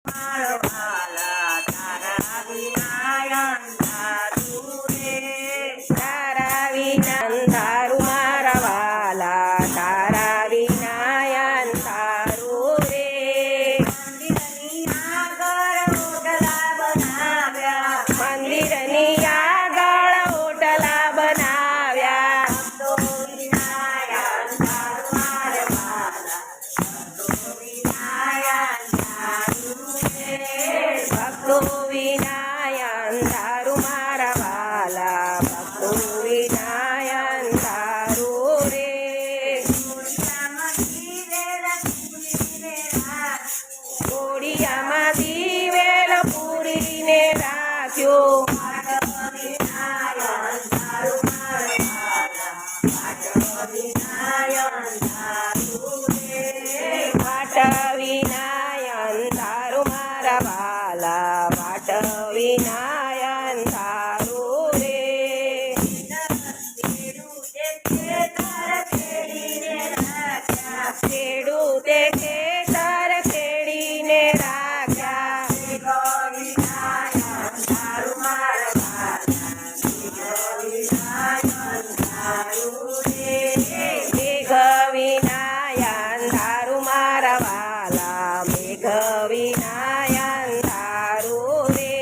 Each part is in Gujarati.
વાલા તારા વિના અંધારું રે તારા વિના અંધારું મારા વાલા તારા વિના અંધારું રે મંદિરની આગળ ઓટલા બનાવ્યા મંદિરની આગળ ઓટલા બનાવ્યા ભક્તો વિના અંધારું મારા વાલા ભક્તો વિના અંધારું રે ભક્તો વિના અંધારું મારા વાલા ભક્તો વિના અંધારું રે કોડિયામાં દીવેલ પૂરીને રાખ્યો વાટ વિના અંધારું મારા વાલા વાટ વિના અંધારું રે ખેડૂતે ખેતર ખેડીને રાખ્યા મેઘ વિના અંધારું મારા વાલા મેઘ વિના અંધારું રે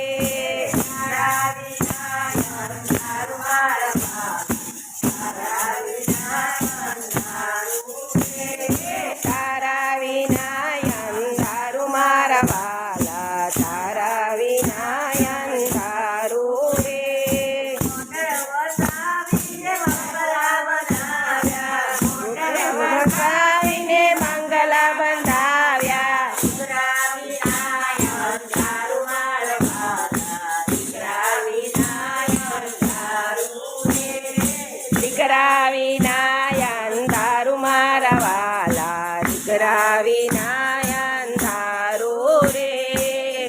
તારા વિના અંધારું મારા વાલા તારા વિના અંધારું રે વસાવીને મંગલા બંધાવ્યા દીકરા વિના અંધારું મારા વાલા દીકરા વિના અંધારું રે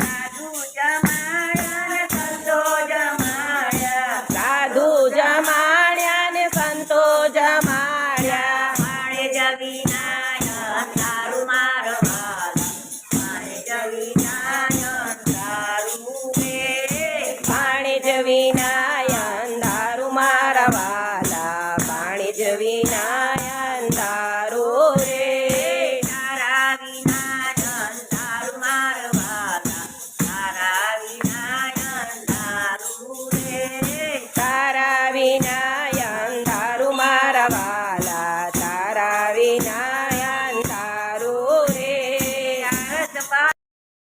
સાધુ જમાડ્યા ને સંતો જમાડ્યા